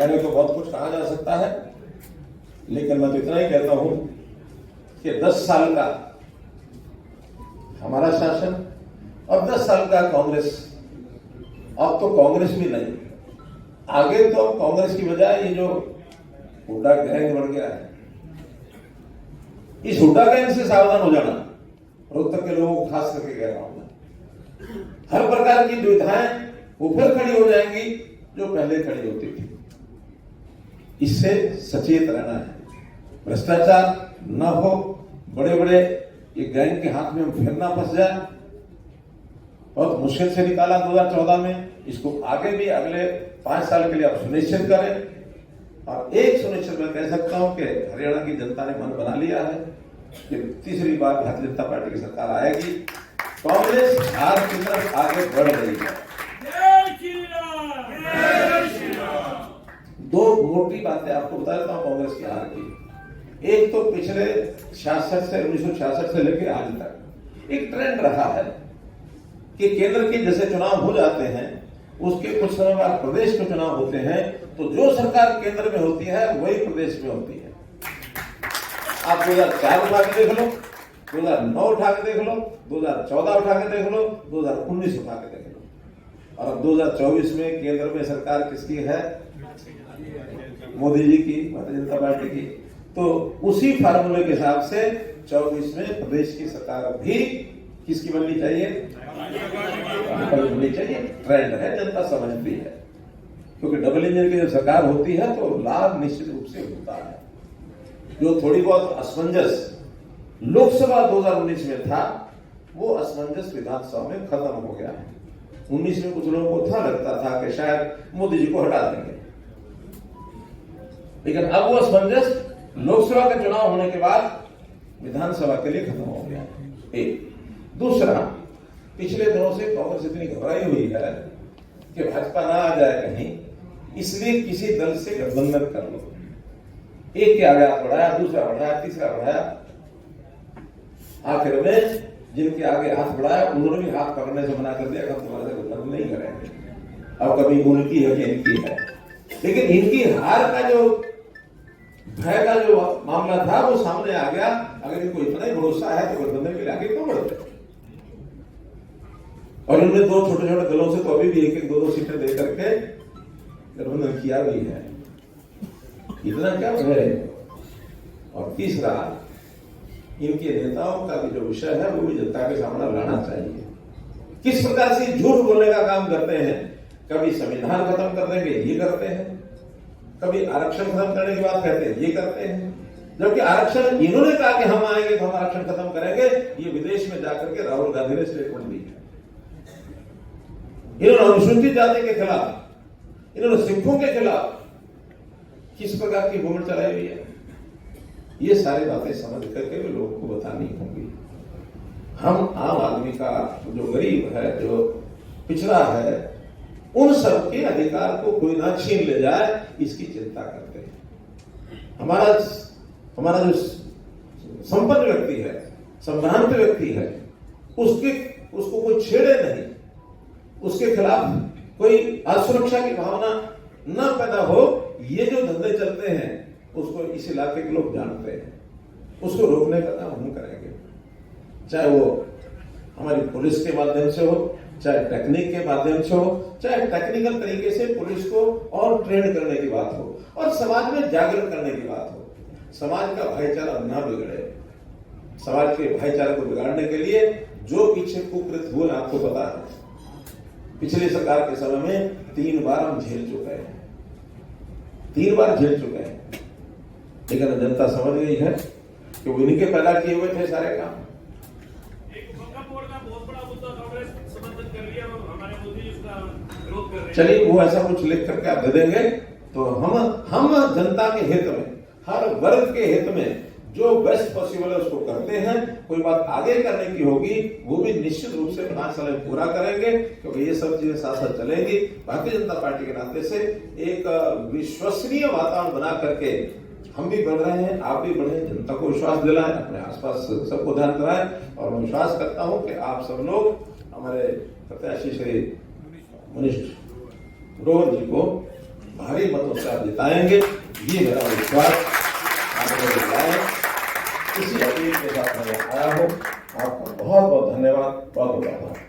बारे में तो बहुत कुछ कहा जा सकता है, लेकिन मैं तो इतना ही कहता हूं कि 10 साल का हमारा शासन और 10 साल का कांग्रेस, अब तो कांग्रेस भी नहीं, आगे तो कांग्रेस की बजाय ये जो हुड्डा गैंग बढ़ गया है, इस हुड्डा गैंग से सावधान हो जाना। रोहतक के लोगों को खास करके कह रहा हूं मैं, हर प्रकार की दुविधाएं वो फिर खड़ी हो जाएंगी जो पहले खड़ी होती थी। इससे सचेत रहना है, भ्रष्टाचार न हो, बड़े बड़े ये गैंग के हाथ में हम फिर ना फंस जाए। बहुत मुश्किल से निकाला 2014 में, इसको आगे भी अगले 5 साल के लिए आप सुनिश्चित करें। और एक सुनिश्चित मैं कह सकता हूं कि हरियाणा की जनता ने मन बना लिया है कि तीसरी बार भारतीय जनता पार्टी की सरकार आएगी। कांग्रेस हार की तरफ आगे बढ़ रही है। दो मोटी बातें आपको बता देता हूं कांग्रेस की हार की। एक तो पिछले 1966 से लेकर आज तक एक ट्रेंड रहा है कि केंद्र के जैसे चुनाव हो जाते हैं, उसके कुछ समय बाद प्रदेश के चुनाव होते हैं, तो जो सरकार केंद्र में होती है वही प्रदेश में होती है। आप 2004 उठा के देख लो, 2009 उठा के देख लो, 2014 उठा के देख लो, 2019 उठा के देख लो, और अब 2024 में केंद्र में सरकार किसकी है? मोदी जी की, भारतीय जनता पार्टी की। तो उसी फार्मूले के हिसाब से 24 में प्रदेश की सरकार भी किसकी बननी चाहिए? बननी चाहिए। ट्रेंड है, जनता समझती है, क्योंकि डबल इंजन की जब सरकार होती है तो लाभ निश्चित रूप से होता है। जो थोड़ी बहुत असमंजस लोकसभा 2019 में था, वो असमंजस विधानसभा में खत्म हो गया है। 19 में कुछ लोगों को था, लगता था कि शायद मोदी जी को हटा देंगे, लेकिन अब वो असमंजस लोकसभा का चुनाव होने के बाद विधानसभा के लिए खत्म हो गया। एक दूसरा, पिछले दिनों से कांग्रेस इतनी घबराई हुई है कि भाजपा ना आ जाए कहीं, इसलिए किसी दल से गठबंधन कर लो। एक के आगे हाथ बढ़ाया, दूसरा बढ़ाया, तीसरा बढ़ाया, आखिर में जिनके आगे हाथ बढ़ाया उन्होंने भी हाथ पकड़ने से मना कर दिया कि हम तुम्हारे से गठबंधन नहीं करेंगे। अब कभी उनकी है कि इनकी है, लेकिन इनकी हार का जो भय का जो मामला था वो सामने आ गया। अगर इनको इतना ही भरोसा है तो गठबंधन के लिए आगे क्यों बढ़ते? और इन्होंने दो छोटे छोटे दलों से तो अभी भी 1-1, 2-2 सीटें दे करके गठबंधन किया भी है। इतना क्या है? और तीसरा, इनके नेताओं का भी जो विषय है वो भी जनता के सामने लाना चाहिए। किस प्रकार से झूठ बोलने का काम करते हैं? कभी संविधान खत्म कर देंगे, ये करते हैं, कभी आरक्षण खत्म करने की बात कहते हैं, ये करते हैं, जबकि आरक्षण इन्होंने कहा कि हम आएंगे तो हम आरक्षण खत्म करेंगे। ये विदेश में जाकर के राहुल गांधी ने स्टेटमेंट दी है। इन्होंने अनुसूचित जाति के खिलाफ, इन्होंने सिखों के खिलाफ किस प्रकार की घूमड़ चलाई हुई है, ये सारी बातें समझ करके भी लोगों को बतानी होंगी। हम आम आदमी का जो गरीब है, जो पिछड़ा है, उन सबके अधिकार को कोई ना छीन ले जाए, इसकी चिंता करते हैं। हमारा जो संपन्न व्यक्ति है, संभ्रांत व्यक्ति है, उसको कोई छेड़े नहीं, उसके खिलाफ कोई असुरक्षा की भावना न पैदा हो। ये जो धंधे चलते हैं उसको इस इलाके के लोग जानते हैं, उसको रोकने का काम हम करेंगे, चाहे वो हमारी पुलिस के माध्यम से हो, चाहे टेक्निक के माध्यम से हो, चाहे टेक्निकल तरीके से पुलिस को और ट्रेन करने की बात हो, और समाज में जागृत करने की बात हो। समाज का भाईचारा न बिगड़े। समाज के भाईचारे को बिगाड़ने के लिए जो पीछे कुकृत्य हुए आपको पता है। पिछली सरकार के समय में 3 बार हम झेल चुके हैं, 3 बार झेल चुके हैं, लेकिन जनता समझ गई है कि वो इनके पैदा किए हुए थे सारे काम। चलिए, वो ऐसा कुछ लिख करके आप दे देंगे तो हम जनता के हित में, हर वर्ग के हित में जो बेस्ट पॉसिबल है उसको करते हैं। कोई बात आगे करने की होगी वो भी निश्चित रूप से 5 साल में पूरा करेंगे, क्योंकि ये सब चीजें साथ साथ चलेंगी। भारतीय जनता पार्टी के नाते से एक विश्वसनीय वातावरण बना करके हम भी बढ़ रहे हैं, आप भी बढ़े, जनता को विश्वास दिलाएं, अपने आसपास सबको ध्यान कराएं। और मैं विश्वास करता हूं कि आप सब लोग हमारे प्रत्याशी श्री मनीष ग्रोवर जी को भारी मतों से आप जिताएंगे, ये मेरा विश्वास। आपको जिताएं, इसी अपील के साथ मैं आया हूँ। आपका बहुत बहुत धन्यवाद, बहुत बहुत आभार।